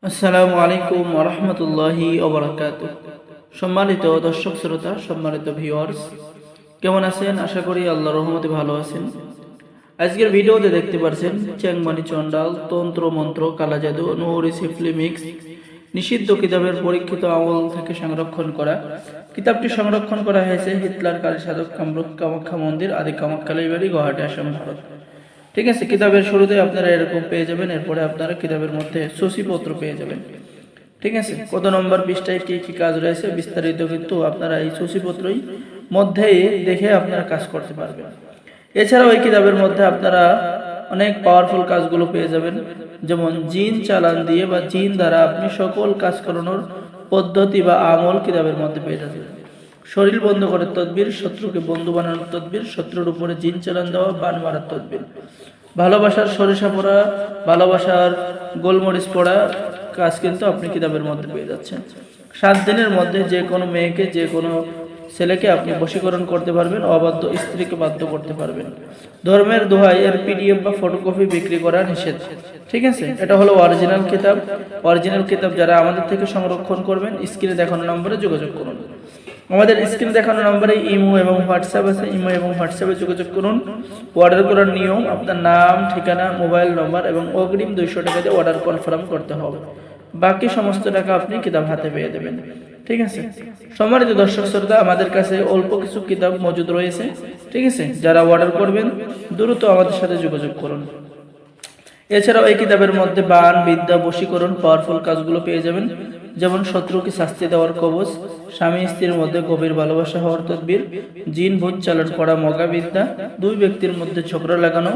আসসালামু আলাইকুম ওয়া রাহমাতুল্লাহি ওয়া বারাকাতুহু। সম্মানিত দর্শক শ্রোতা, সম্মানিত ভিউয়ার্স, কেমন আছেন? আশা করি আল্লাহর রহমতে ভালো আছেন। আজকের ভিডিওতে দেখতে পাচ্ছেন চ্যাংমানি চন্ডাল, তন্ত্র মন্ত্র, কালা জাদু, নুরি সিফলি মিক্স নিষিদ্ধ কিতাবের পরীক্ষিত আমল থেকে সংরক্ষণ করা। কিতাবটি সংরক্ষণ করা হয়েছে হিটলার কালী সাধক কামরূপ কামাখ্যা মন্দির, আদি কামাখ্যা লাইব্রেরি, গুয়াহাটি, আসাম, ভারত। ঠিক আছে, কিতাবের শুরুতে আপনারা এরকম পেয়ে যাবেন, এরপরে আপনারা কিতাবের মধ্যে সূচিপত্র পেয়ে যাবেন। ঠিক আছে, কত নম্বর পৃষ্ঠায় কি কি কাজ রয়েছে বিস্তারিত কিন্তু আপনারা এই সূচিপত্রই মধ্যেই দেখে আপনারা কাজ করতে পারবেন। এছাড়াও এই কিতাবের মধ্যে আপনারা অনেক পাওয়ারফুল কাজগুলো পেয়ে যাবেন, যেমন জিন চালান দিয়ে বা জিন দ্বারা আপনি সকল কাজ করানোর পদ্ধতি বা আমল কিতাবের মধ্যে পেয়ে যাবেন। শরীর বন্ধ করার তদবির, শত্রুকে বন্ধু বানানোর তদবির, শত্রুর উপরে জিন চালান দেওয়া, বান মারার তদবির, ভালোবাসার সরিষা পড়া, ভালোবাসার গোলমরিচ পড়া কাজ কিন্তু আপনি কিতাবের মধ্যে পেয়ে যাচ্ছেন। 7 দিনের মধ্যে যে কোনো মেয়েকে, যে কোনো ছেলেকে আপনি বশীকরণ করতে পারবেন, অবাধ্য স্ত্রীকে বাধ্য করতে পারবেন। ধর্মের দোহাই এর পিডিএফ বা ফটোকপি বিক্রি করা নিষেধ। ঠিক আছে, এটা হলো অরিজিনাল কিতাব। অরিজিনাল কিতাব যারা আমাদের থেকে সংরক্ষণ করবেন, স্ক্রিনে দেখানো নম্বরে যোগাযোগ করুন। আমাদের স্ক্রিনে দেখানো নম্বরে ইমো এবং হোয়াটসঅ্যাপ আছে, ইমো এবং হোয়াটসঅ্যাপে যোগাযোগ করুন। অর্ডার করার নিয়ম, আপনার নাম, ঠিকানা, মোবাইল নম্বর এবং অগ্রিম 200 টাকা দিয়ে অর্ডার কনফার্ম করতে হবে। বাকি সমস্ত টাকা আপনি কিতাব হাতে পেয়ে দেবেন। ঠিক আছে, সম্মানিত দর্শক শ্রোতা, আমাদের কাছে অল্প কিছু কিতাব মজুদ রয়েছে। ঠিক আছে, যারা অর্ডার করবেন দ্রুত আমাদের সাথে যোগাযোগ করুন। এছাড়াও এই কিতাবের মধ্যে বান, বিদ্যা, বশীকরণ, পাওয়ারফুল কাজগুলো পেয়ে যাবেন, যেমন শত্রুকে শাস্তি দেওয়ার কবচ, স্বামী স্ত্রীর মধ্যে গভীর ভালোবাসা হওয়ার তদবির, জিন ভূত চালান করা মগা বিদ্যা, 2 ব্যক্তির মধ্যে ঝগড়া লাগানো,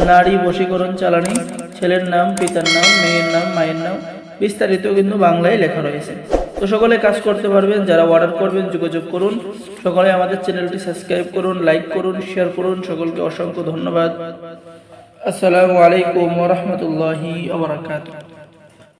নারী বশীকরণ চালানি, ছেলের নাম, পিতার নাম, মেয়ের নাম, মায়ের নাম, বিস্তারিত কিন্তু বাংলায় লেখা রয়েছে। তো সকলে কাজ করতে পারবেন। যারা অর্ডার করবেন যোগাযোগ করুন। সকলে আমাদের চ্যানেলটি সাবস্ক্রাইব করুন, লাইক করুন, শেয়ার করুন। সকলকে অসংখ্য ধন্যবাদ। আসসালামু আলাইকুম ওয়া রাহমাতুল্লাহি ওয়া বারাকাতুহু।